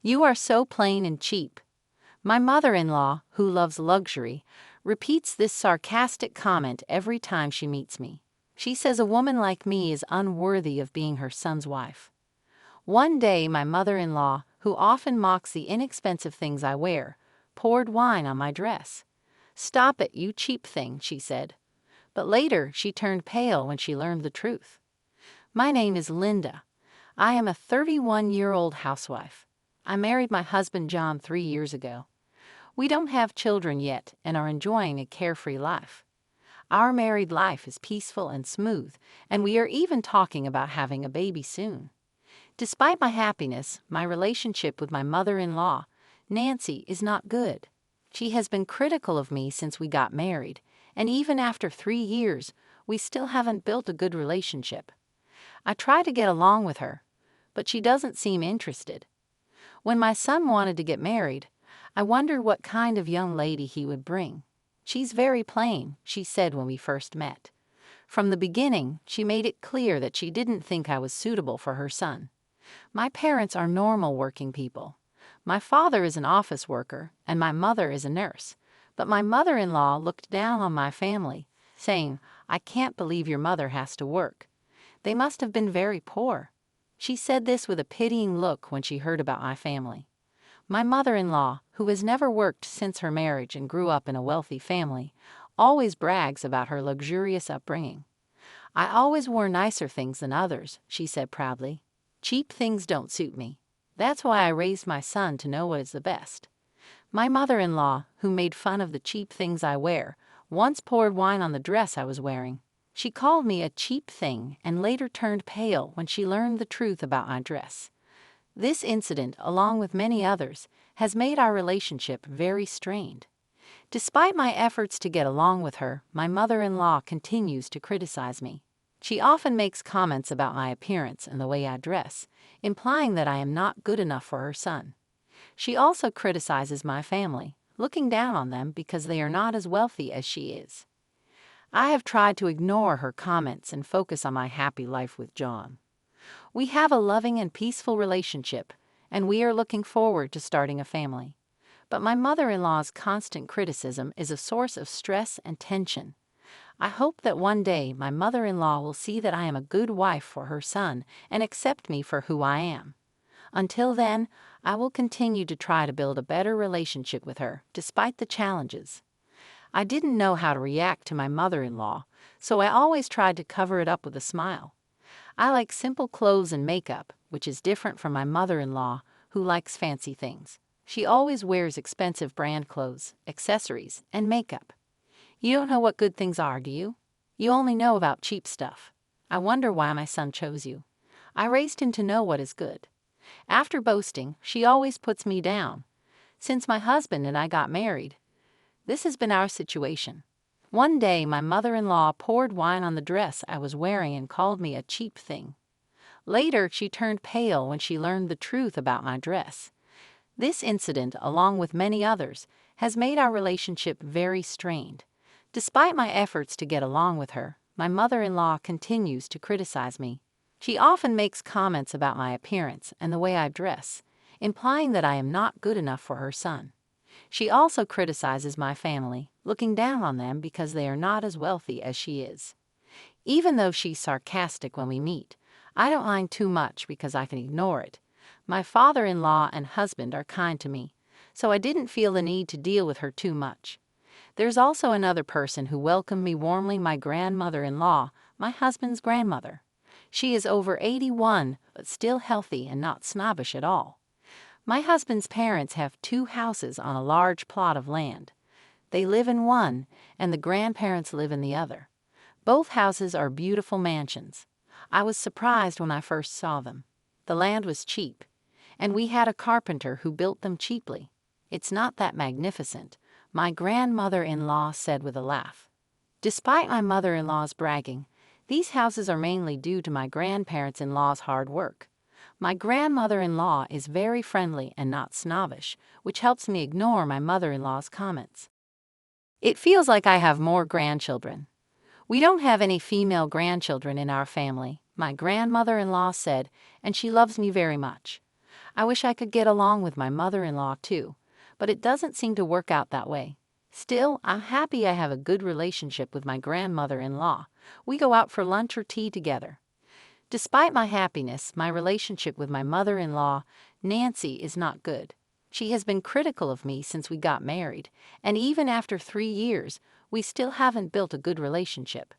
You are so plain and cheap. My mother-in-law, who loves luxury, repeats this sarcastic comment every time she meets me. She says a woman like me is unworthy of being her son's wife. One day, my mother-in-law, who often mocks the inexpensive things I wear, poured wine on my dress. "Stop it, you cheap thing," she said. But later, she turned pale when she learned the truth. My name is Linda. I am a 31-year-old housewife. I married my husband John 3 years ago. We don't have children yet and are enjoying a carefree life. Our married life is peaceful and smooth, and we are even talking about having a baby soon. Despite my happiness, my relationship with my mother-in-law, Nancy, is not good. She has been critical of me since we got married, and even after 3 years, we still haven't built a good relationship. I try to get along with her, but she doesn't seem interested. When my son wanted to get married, I wondered what kind of young lady he would bring. "She's very plain," she said when we first met. From the beginning, she made it clear that she didn't think I was suitable for her son. My parents are normal working people. My father is an office worker and my mother is a nurse. But my mother-in-law looked down on my family, saying, "I can't believe your mother has to work. They must have been very poor." She said this with a pitying look when she heard about my family. My mother-in-law, who has never worked since her marriage and grew up in a wealthy family, always brags about her luxurious upbringing. "I always wore nicer things than others," she said proudly. "Cheap things don't suit me. That's why I raised my son to know what is the best." My mother-in-law, who made fun of the cheap things I wear, once poured wine on the dress I was wearing. She called me a cheap thing and later turned pale when she learned the truth about my dress. This incident, along with many others, has made our relationship very strained. Despite my efforts to get along with her, my mother-in-law continues to criticize me. She often makes comments about my appearance and the way I dress, implying that I am not good enough for her son. She also criticizes my family, looking down on them because they are not as wealthy as she is. I have tried to ignore her comments and focus on my happy life with John. We have a loving and peaceful relationship, and we are looking forward to starting a family. But my mother-in-law's constant criticism is a source of stress and tension. I hope that one day my mother-in-law will see that I am a good wife for her son and accept me for who I am. Until then, I will continue to try to build a better relationship with her, despite the challenges. I didn't know how to react to my mother-in-law, so I always tried to cover it up with a smile. I like simple clothes and makeup, which is different from my mother-in-law, who likes fancy things. She always wears expensive brand clothes, accessories, and makeup. You don't know what good things are, do you? You only know about cheap stuff. I wonder why my son chose you. I raised him to know what is good. After boasting, she always puts me down. Since my husband and I got married, this has been our situation. One day, my mother-in-law poured wine on the dress I was wearing and called me a cheap thing. Later, she turned pale when she learned the truth about my dress. This incident, along with many others, has made our relationship very strained. Despite my efforts to get along with her, my mother-in-law continues to criticize me. She often makes comments about my appearance and the way I dress, implying that I am not good enough for her son. She also criticizes my family, looking down on them because they are not as wealthy as she is. Even though she's sarcastic when we meet, I don't mind too much because I can ignore it. My father-in-law and husband are kind to me, so I didn't feel the need to deal with her too much. There's also another person who welcomed me warmly, my grandmother-in-law, my husband's grandmother. She is over 81, but still healthy and not snobbish at all. My husband's parents have 2 houses on a large plot of land. They live in one, and the grandparents live in the other. Both houses are beautiful mansions. I was surprised when I first saw them. The land was cheap, and we had a carpenter who built them cheaply. "It's not that magnificent," my grandmother-in-law said with a laugh. Despite my mother-in-law's bragging, these houses are mainly due to my grandparents-in-law's hard work. My grandmother-in-law is very friendly and not snobbish, which helps me ignore my mother-in-law's comments. It feels like I have more grandchildren. "We don't have any female grandchildren in our family," my grandmother-in-law said, "and she loves me very much. I wish I could get along with my mother-in-law too, but it doesn't seem to work out that way. Still, I'm happy I have a good relationship with my grandmother-in-law. We go out for lunch or tea together. Despite my happiness, my relationship with my mother-in-law, Nancy, is not good. She has been critical of me since we got married, and even after 3 years, we still haven't built a good relationship.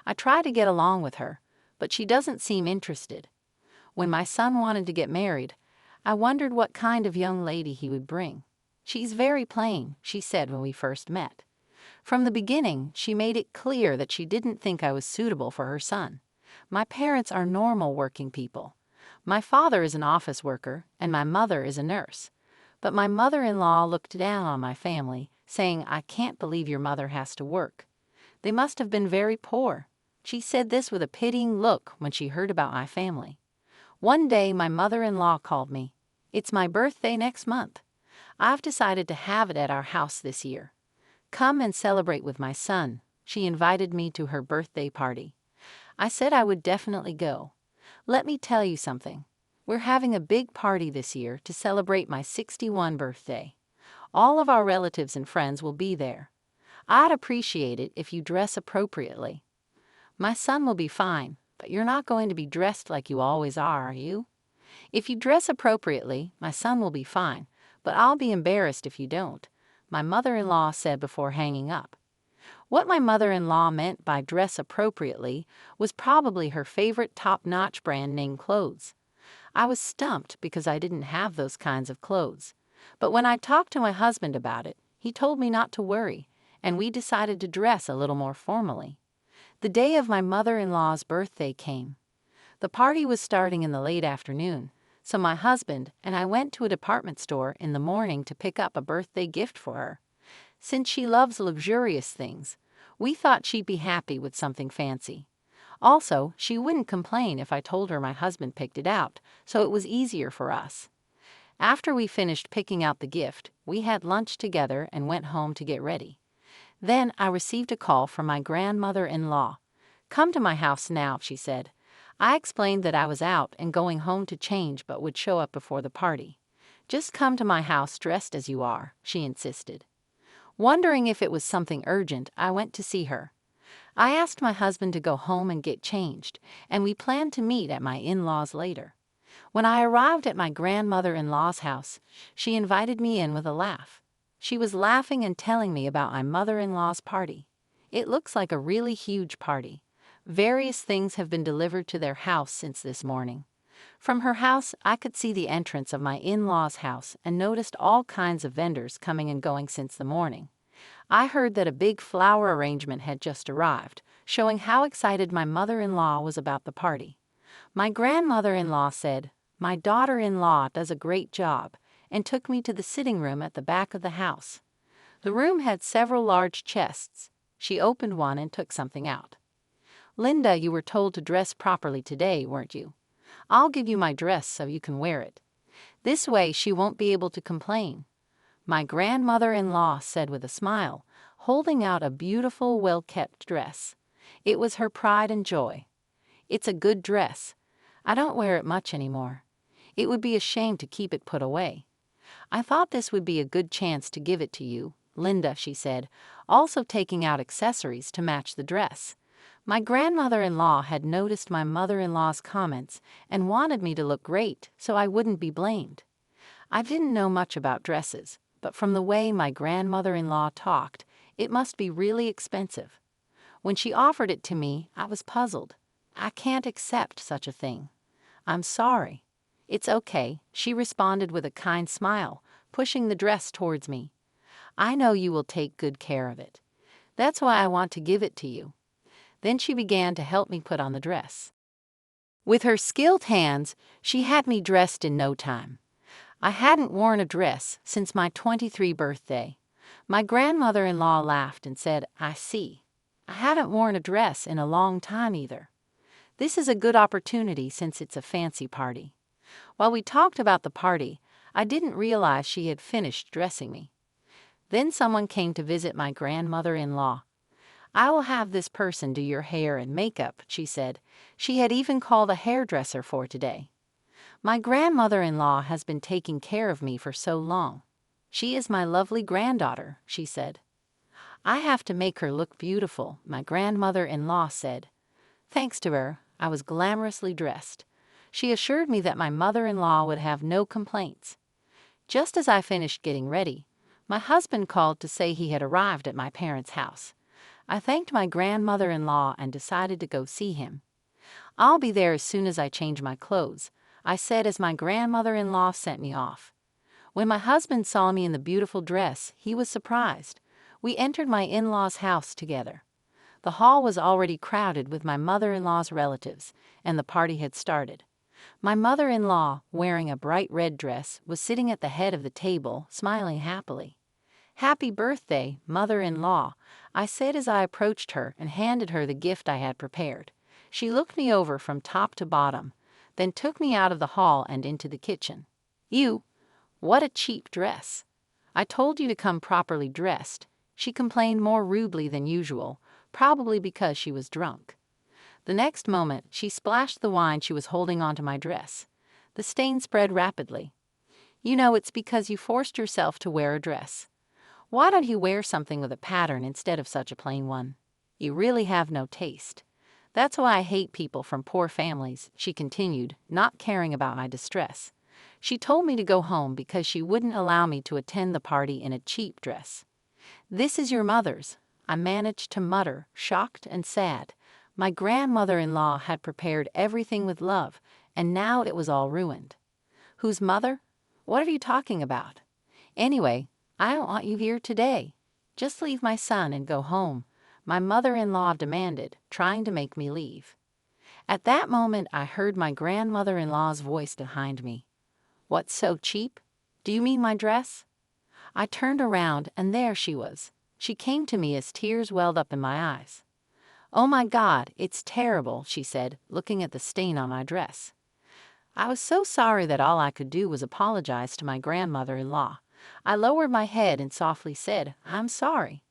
I try to get along with her, but she doesn't seem interested. When my son wanted to get married, I wondered what kind of young lady he would bring. She's very plain, she said when we first met. From the beginning, she made it clear that she didn't think I was suitable for her son. My parents are normal working people. My father is an office worker, and my mother is a nurse. But my mother-in-law looked down on my family, saying, "I can't believe your mother has to work. They must have been very poor." She said this with a pitying look when she heard about my family. One day, my mother-in-law called me. "It's my birthday next month. I've decided to have it at our house this year. Come and celebrate with my son." She invited me to her birthday party. I said I would definitely go. Let me tell you something. We're having a big party this year to celebrate my 61st birthday. All of our relatives and friends will be there. I'd appreciate it if you dress appropriately. My son will be fine, but you're not going to be dressed like you always are you? If you dress appropriately, my son will be fine, but I'll be embarrassed if you don't, my mother-in-law said before hanging up. What my mother-in-law meant by dress appropriately was probably her favorite top-notch brand name clothes. I was stumped because I didn't have those kinds of clothes. But when I talked to my husband about it, he told me not to worry, and we decided to dress a little more formally. The day of my mother-in-law's birthday came. The party was starting in the late afternoon, so my husband and I went to a department store in the morning to pick up a birthday gift for her. Since she loves luxurious things, we thought she'd be happy with something fancy. Also, she wouldn't complain if I told her my husband picked it out, so it was easier for us. After we finished picking out the gift, we had lunch together and went home to get ready. Then I received a call from my grandmother-in-law. "Come to my house now," she said. I explained that I was out and going home to change but would show up before the party. "Just come to my house dressed as you are," she insisted. Wondering if it was something urgent, I went to see her. I asked my husband to go home and get changed, and we planned to meet at my in-laws later. When I arrived at my grandmother-in-law's house, she invited me in with a laugh. She was laughing and telling me about my mother-in-law's party. "It looks like a really huge party. Various things have been delivered to their house since this morning." From her house, I could see the entrance of my in-laws' house and noticed all kinds of vendors coming and going since the morning. I heard that a big flower arrangement had just arrived, showing how excited my mother-in-law was about the party. My grandmother-in-law said, "My daughter-in-law does a great job," and took me to the sitting room at the back of the house. The room had several large chests. She opened one and took something out. "Linda, you were told to dress properly today, weren't you? I'll give you my dress so you can wear it. This way she won't be able to complain," my grandmother-in-law said with a smile, holding out a beautiful, well-kept dress. It was her pride and joy. "It's a good dress. I don't wear it much anymore. It would be a shame to keep it put away. I thought this would be a good chance to give it to you, Linda," she said, also taking out accessories to match the dress. My grandmother-in-law had noticed my mother-in-law's comments and wanted me to look great so I wouldn't be blamed. I didn't know much about dresses, but from the way my grandmother-in-law talked, it must be really expensive. When she offered it to me, I was puzzled. "I can't accept such a thing. I'm sorry." "It's okay," she responded with a kind smile, pushing the dress towards me. "I know you will take good care of it. That's why I want to give it to you." Then she began to help me put on the dress. With her skilled hands, she had me dressed in no time. I hadn't worn a dress since my 23rd birthday. My grandmother-in-law laughed and said, "I see. I haven't worn a dress in a long time either. This is a good opportunity since it's a fancy party." While we talked about the party, I didn't realize she had finished dressing me. Then someone came to visit my grandmother-in-law. "I will have this person do your hair and makeup," she said. She had even called a hairdresser for today. My grandmother-in-law has been taking care of me for so long. She is my lovely granddaughter, she said. I have to make her look beautiful, my grandmother-in-law said. Thanks to her, I was glamorously dressed. She assured me that my mother-in-law would have no complaints. Just as I finished getting ready, my husband called to say he had arrived at my parents' house. I thanked my grandmother-in-law and decided to go see him. I'll be there as soon as I change my clothes, I said as my grandmother-in-law sent me off. When my husband saw me in the beautiful dress, he was surprised. We entered my in-laws' house together. The hall was already crowded with my mother-in-law's relatives, and the party had started. My mother-in-law, wearing a bright red dress, was sitting at the head of the table, smiling happily. "Happy birthday, mother-in-law," I said as I approached her and handed her the gift I had prepared. She looked me over from top to bottom, then took me out of the hall and into the kitchen. What a cheap dress. I told you to come properly dressed," she complained more rudely than usual, probably because she was drunk. The next moment, she splashed the wine she was holding onto my dress. The stain spread rapidly. "You know it's because you forced yourself to wear a dress. Why don't you wear something with a pattern instead of such a plain one? You really have no taste. That's why I hate people from poor families," she continued, not caring about my distress. She told me to go home because she wouldn't allow me to attend the party in a cheap dress. "This is your mother's," I managed to mutter, shocked and sad. My grandmother-in-law had prepared everything with love, and now it was all ruined. "Whose mother? What are you talking about? Anyway, I don't want you here today. Just leave my son and go home," my mother-in-law demanded, trying to make me leave. At that moment, I heard my grandmother-in-law's voice behind me. "What's so cheap? Do you mean my dress?" I turned around, and there she was. She came to me as tears welled up in my eyes. "Oh my God, it's terrible," she said, looking at the stain on my dress. I was so sorry that all I could do was apologize to my grandmother-in-law. I lowered my head and softly said, "I'm sorry."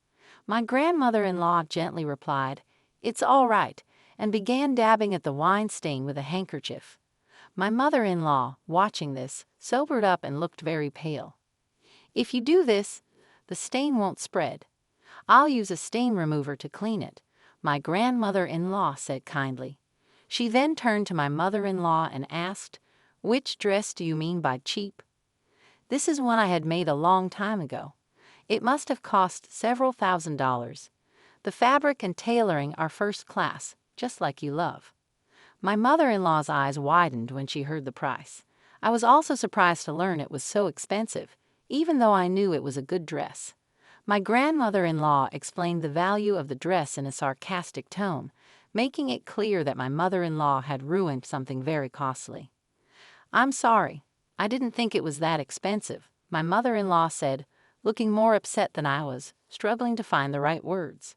My grandmother-in-law gently replied, "It's all right," and began dabbing at the wine stain with a handkerchief. My mother-in-law, watching this, sobered up and looked very pale. "If you do this, the stain won't spread. I'll use a stain remover to clean it," my grandmother-in-law said kindly. She then turned to my mother-in-law and asked, "Which dress do you mean by cheap?" This is one I had made a long time ago. It must have cost several $1,000s. The fabric and tailoring are first class, just like you love. My mother-in-law's eyes widened when she heard the price. I was also surprised to learn it was so expensive, even though I knew it was a good dress. My grandmother-in-law explained the value of the dress in a sarcastic tone, making it clear that my mother-in-law had ruined something very costly. "I'm sorry. I didn't think it was that expensive," my mother-in-law said, looking more upset than I was, struggling to find the right words.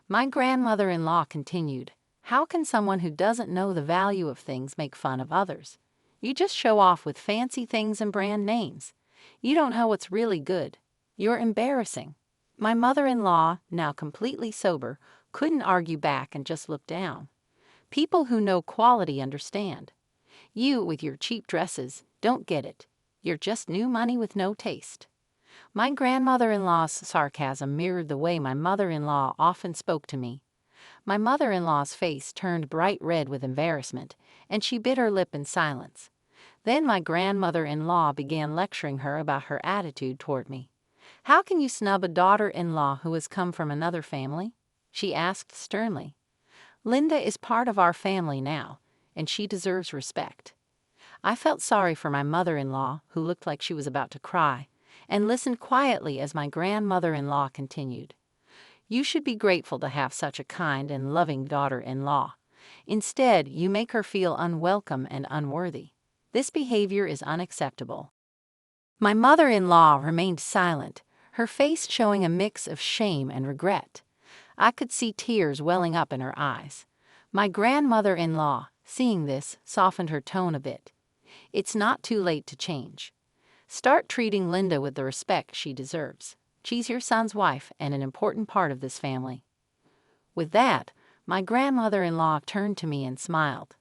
My grandmother-in-law continued, "How can someone who doesn't know the value of things make fun of others? You just show off with fancy things and brand names. You don't know what's really good. You're embarrassing." My mother-in-law, now completely sober, couldn't argue back and just looked down. "People who know quality understand. You, with your cheap dresses, don't get it. You're just new money with no taste." My grandmother-in-law's sarcasm mirrored the way my mother-in-law often spoke to me. My mother-in-law's face turned bright red with embarrassment, and she bit her lip in silence. Then my grandmother-in-law began lecturing her about her attitude toward me. "How can you snub a daughter-in-law who has come from another family?" she asked sternly. "Linda is part of our family now, and she deserves respect." I felt sorry for my mother-in-law, who looked like she was about to cry, and listened quietly as my grandmother-in-law continued. "You should be grateful to have such a kind and loving daughter-in-law. Instead, you make her feel unwelcome and unworthy. This behavior is unacceptable." My mother-in-law remained silent, her face showing a mix of shame and regret. I could see tears welling up in her eyes. My grandmother-in-law, seeing this, softened her tone a bit. "It's not too late to change. Start treating Linda with the respect she deserves. She's your son's wife and an important part of this family." With that, my grandmother-in-law turned to me and smiled.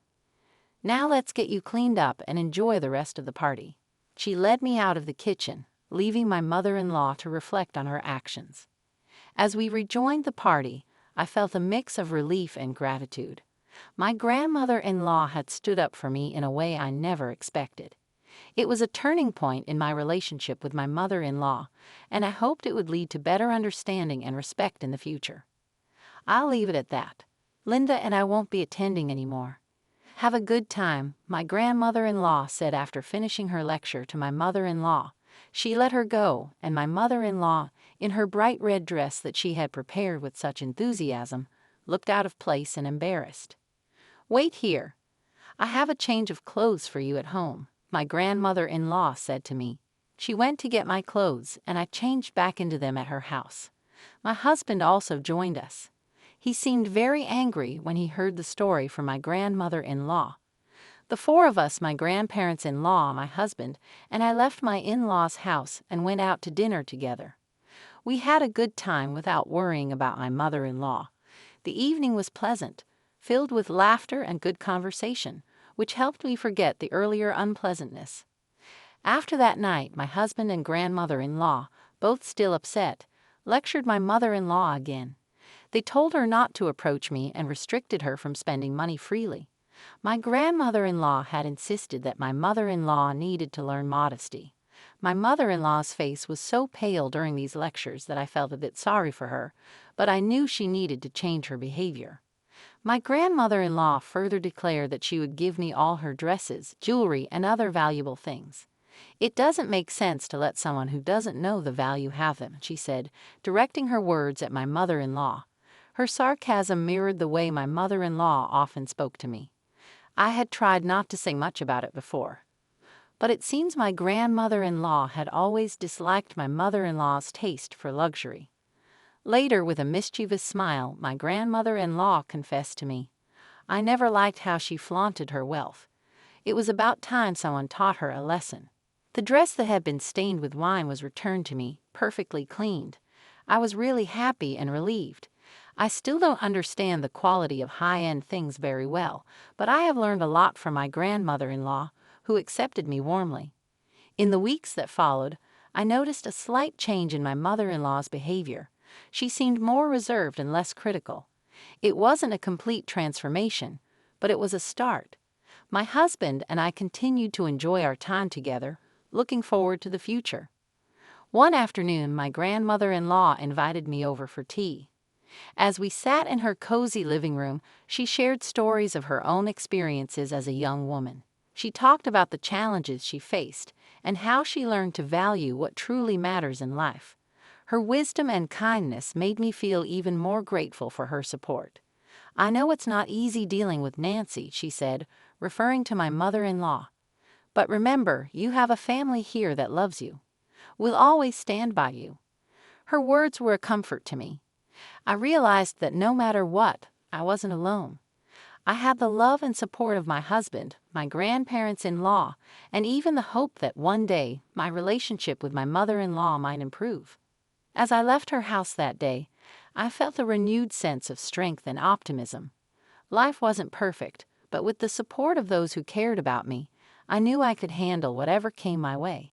Now let's get you cleaned up and enjoy the rest of the party." She led me out of the kitchen, leaving my mother-in-law to reflect on her actions. As we rejoined the party, I felt a mix of relief and gratitude. My grandmother-in-law had stood up for me in a way I never expected. It was a turning point in my relationship with my mother-in-law, and I hoped it would lead to better understanding and respect in the future. I'll leave it at that. Linda and I won't be attending anymore. "Have a good time," my grandmother-in-law said after finishing her lecture to my mother-in-law. She let her go, and my mother-in-law, in her bright red dress that she had prepared with such enthusiasm, looked out of place and embarrassed. "Wait here. I have a change of clothes for you at home," my grandmother-in-law said to me. She went to get my clothes, and I changed back into them at her house. My husband also joined us. He seemed very angry when he heard the story from my grandmother-in-law. The four of us, my grandparents-in-law, my husband, and I, left my in-laws' house and went out to dinner together. We had a good time without worrying about my mother-in-law. The evening was pleasant, filled with laughter and good conversation, which helped me forget the earlier unpleasantness. After that night, my husband and grandmother-in-law, both still upset, lectured my mother-in-law again. They told her not to approach me and restricted her from spending money freely. My grandmother-in-law had insisted that my mother-in-law needed to learn modesty. My mother-in-law's face was so pale during these lectures that I felt a bit sorry for her, but I knew she needed to change her behavior. My grandmother-in-law further declared that she would give me all her dresses, jewelry, and other valuable things. "It doesn't make sense to let someone who doesn't know the value have them," she said, directing her words at my mother-in-law. Her sarcasm mirrored the way my mother-in-law often spoke to me. I had tried not to say much about it before, but it seems my grandmother-in-law had always disliked my mother-in-law's taste for luxury. Later, with a mischievous smile, my grandmother-in-law confessed to me, "I never liked how she flaunted her wealth. It was about time someone taught her a lesson." The dress that had been stained with wine was returned to me, perfectly cleaned. I was really happy and relieved. I still don't understand the quality of high-end things very well, but I have learned a lot from my grandmother-in-law, who accepted me warmly. In the weeks that followed, I noticed a slight change in my mother-in-law's behavior. She seemed more reserved and less critical. It wasn't a complete transformation, but it was a start. My husband and I continued to enjoy our time together, looking forward to the future. One afternoon, my grandmother-in-law invited me over for tea. As we sat in her cozy living room, she shared stories of her own experiences as a young woman. She talked about the challenges she faced and how she learned to value what truly matters in life. Her wisdom and kindness made me feel even more grateful for her support. "I know it's not easy dealing with Nancy," she said, referring to my mother-in-law. "But remember, you have a family here that loves you. We'll always stand by you." Her words were a comfort to me. I realized that no matter what, I wasn't alone. I had the love and support of my husband, my grandparents-in-law, and even the hope that one day my relationship with my mother-in-law might improve. As I left her house that day, I felt a renewed sense of strength and optimism. Life wasn't perfect, but with the support of those who cared about me, I knew I could handle whatever came my way.